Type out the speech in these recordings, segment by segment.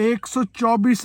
124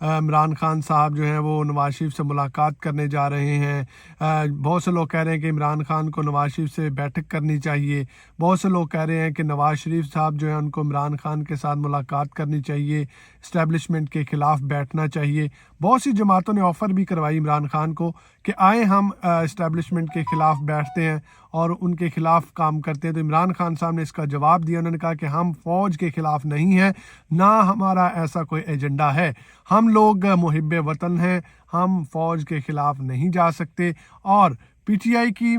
عمران خان صاحب جو ہیں وہ نواز شریف سے ملاقات کرنے جا رہے ہیں. بہت سے لوگ کہہ رہے ہیں کہ عمران خان کو نواز شریف سے بیٹھک کرنی چاہیے. بہت سے لوگ کہہ رہے ہیں کہ نواز شریف صاحب جو ہیں ان کو عمران خان کے ساتھ ملاقات کرنی چاہیے, اسٹیبلشمنٹ کے خلاف بیٹھنا چاہیے. بہت سی جماعتوں نے آفر بھی کروائی عمران خان کو کہ آئیں ہم اسٹیبلشمنٹ کے خلاف بیٹھتے ہیں اور ان کے خلاف کام کرتے ہیں. تو عمران خان صاحب نے اس کا جواب دیا. انہوں نے کہا کہ ہم فوج کے خلاف نہیں ہیں, نہ ہمارا ایسا کوئی ایجنڈا ہے. ہم لوگ محب وطن ہیں, ہم فوج کے خلاف نہیں جا سکتے. اور پی ٹی آئی کی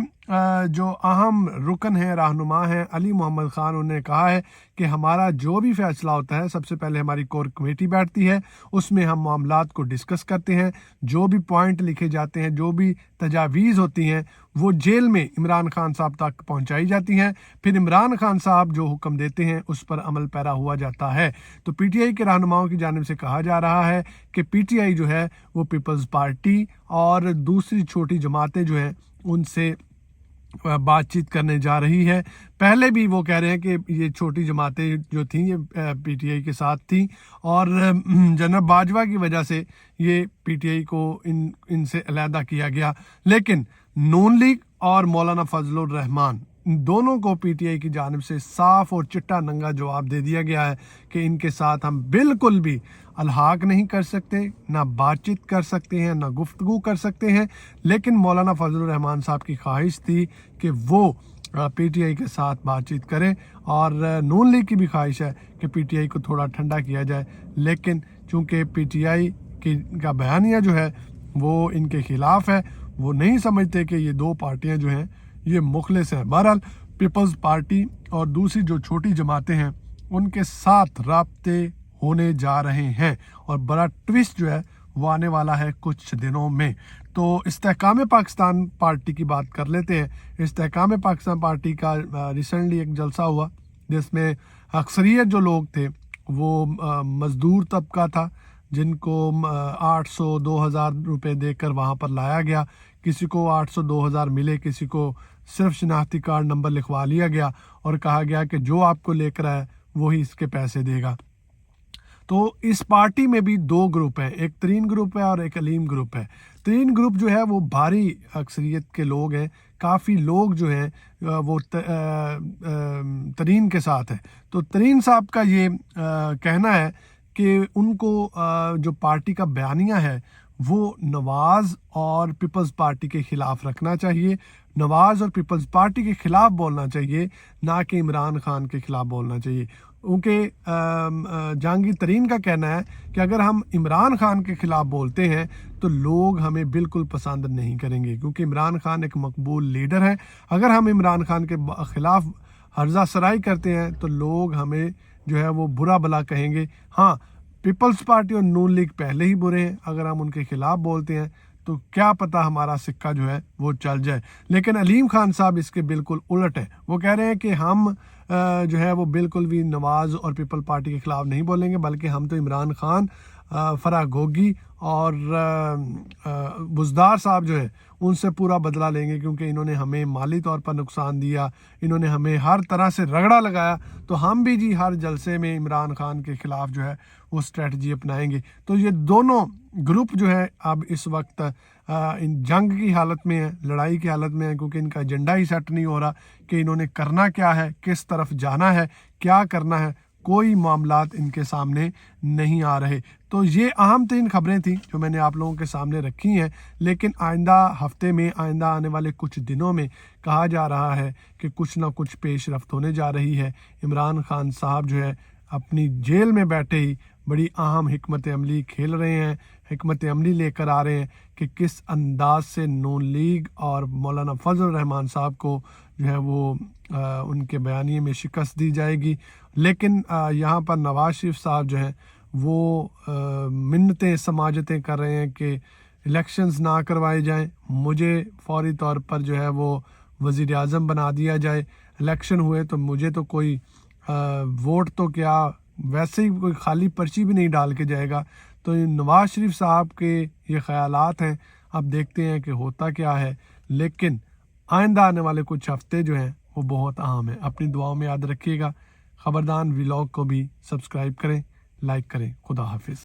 جو اہم رکن ہیں, رہنما ہیں, علی محمد خان, انہوں نے کہا ہے کہ ہمارا جو بھی فیصلہ ہوتا ہے سب سے پہلے ہماری کور کمیٹی بیٹھتی ہے, اس میں ہم معاملات کو ڈسکس کرتے ہیں. جو بھی پوائنٹ لکھے جاتے ہیں, جو بھی تجاویز ہوتی ہیں, وہ جیل میں عمران خان صاحب تک پہنچائی جاتی ہیں. پھر عمران خان صاحب جو حکم دیتے ہیں اس پر عمل پیرا ہوا جاتا ہے. تو پی ٹی آئی کے رہنماؤں کی جانب سے کہا جا رہا ہے کہ پی ٹی آئی جو ہے وہ پیپلز پارٹی اور دوسری چھوٹی جماعتیں جو ہیں ان سے بات چیت کرنے جا رہی ہے. پہلے بھی وہ کہہ رہے ہیں کہ یہ چھوٹی جماعتیں جو تھیں یہ پی ٹی آئی کے ساتھ تھیں, اور جناب باجوہ کی وجہ سے یہ پی ٹی آئی کو ان سے علیحدہ کیا گیا. لیکن نون لیگ اور مولانا فضل الرحمان دونوں کو پی ٹی آئی کی جانب سے صاف اور چٹا ننگا جواب دے دیا گیا ہے کہ ان کے ساتھ ہم بالکل بھی الحاق نہیں کر سکتے, نہ بات چیت کر سکتے ہیں, نہ گفتگو کر سکتے ہیں. لیکن مولانا فضل الرحمان صاحب کی خواہش تھی کہ وہ پی ٹی آئی کے ساتھ بات چیت کریں, اور نون لیگ کی بھی خواہش ہے کہ پی ٹی آئی کو تھوڑا ٹھنڈا کیا جائے. لیکن چونکہ پی ٹی آئی کا بیانیہ جو ہے وہ ان کے خلاف ہے, وہ نہیں سمجھتے کہ یہ دو پارٹیاں جو ہیں یہ مخلص ہیں. بہرحال پیپلز پارٹی اور دوسری جو چھوٹی جماعتیں ہیں ان کے ساتھ رابطے ہونے جا رہے ہیں, اور بڑا ٹوسٹ جو ہے وہ آنے والا ہے کچھ دنوں میں. تو استحکام پاکستان پارٹی کی بات کر لیتے ہیں. استحکام پاکستان پارٹی کا ریسنٹلی ایک جلسہ ہوا جس میں اکثریت جو لوگ تھے وہ مزدور طبقہ تھا, جن کو 800-2000 روپے دے کر وہاں پر لایا گیا. کسی کو 800-2000 ملے, کسی کو صرف شناختی کارڈ نمبر لکھوا لیا گیا اور کہا گیا کہ جو آپ کو لے کر آئے وہی اس کے پیسے دے گا. تو اس پارٹی میں بھی دو گروپ ہیں, ایک ترین گروپ ہے اور ایک علیم گروپ ہے. ترین گروپ جو ہے وہ بھاری اکثریت کے لوگ ہیں, کافی لوگ جو ہیں وہ ترین کے ساتھ ہیں. تو ترین صاحب کا یہ کہنا ہے کہ ان کو جو پارٹی کا بیانیہ ہے وہ نواز اور پیپلز پارٹی کے خلاف رکھنا چاہیے, نواز اور پیپلز پارٹی کے خلاف بولنا چاہیے, نہ کہ عمران خان کے خلاف بولنا چاہیے. کیونکہ جہانگیر ترین کا کہنا ہے کہ اگر ہم عمران خان کے خلاف بولتے ہیں تو لوگ ہمیں بالکل پسند نہیں کریں گے, کیونکہ عمران خان ایک مقبول لیڈر ہے. اگر ہم عمران خان کے خلاف ہرزہ سرائی کرتے ہیں تو لوگ ہمیں جو ہے وہ برا بھلا کہیں گے. ہاں, پیپلز پارٹی اور نون لیگ پہلے ہی برے ہیں, اگر ہم ان کے خلاف بولتے ہیں تو کیا پتہ ہمارا سکہ جو ہے وہ چل جائے. لیکن علیم خان صاحب اس کے بالکل الٹ ہے. وہ کہہ رہے ہیں کہ ہم جو ہے وہ بالکل بھی نواز اور پیپل پارٹی کے خلاف نہیں بولیں گے, بلکہ ہم تو عمران خان, فرح گوگی اور بزدار صاحب جو ہے ان سے پورا بدلہ لیں گے, کیونکہ انہوں نے ہمیں مالی طور پر نقصان دیا, انہوں نے ہمیں ہر طرح سے رگڑا لگایا. تو ہم بھی جی ہر جلسے میں عمران خان کے خلاف جو ہے وہ اسٹریٹجی اپنائیں گے. تو یہ دونوں گروپ جو ہے اب اس وقت ان جنگ کی حالت میں ہیں, لڑائی کی حالت میں ہیں, کیونکہ ان کا ایجنڈا ہی سیٹ نہیں ہو رہا کہ انہوں نے کرنا کیا ہے, کس طرف جانا ہے, کیا کرنا ہے. کوئی معاملات ان کے سامنے نہیں آ رہے. تو یہ اہم ترین خبریں تھیں جو میں نے آپ لوگوں کے سامنے رکھی ہیں. لیکن آئندہ ہفتے میں, آئندہ آنے والے کچھ دنوں میں کہا جا رہا ہے کہ کچھ نہ کچھ پیش رفت ہونے جا رہی ہے. عمران خان صاحب جو ہے اپنی جیل میں بیٹھے ہی بڑی اہم حکمت عملی کھیل رہے ہیں, حکمت عملی لے کر آ رہے ہیں کہ کس انداز سے نون لیگ اور مولانا فضل الرحمان صاحب کو جو ہے وہ ان کے بیانیے میں شکست دی جائے گی. لیکن یہاں پر نواز شریف صاحب جو ہیں وہ منتیں سماجتیں کر رہے ہیں کہ الیکشنز نہ کروائے جائیں, مجھے فوری طور پر جو ہے وہ وزیر اعظم بنا دیا جائے, الیکشن ہوئے تو مجھے تو کوئی ووٹ تو کیا ویسے ہی کوئی خالی پرچی بھی نہیں ڈال کے جائے گا. تو نواز شریف صاحب کے یہ خیالات ہیں, اب دیکھتے ہیں کہ ہوتا کیا ہے. لیکن آئندہ آنے والے کچھ ہفتے جو ہیں وہ بہت اہم ہیں. اپنی دعاؤں میں یاد رکھیے گا. خبردان ولاگ کو بھی سبسکرائب کریں, لائک کریں. خدا حافظ.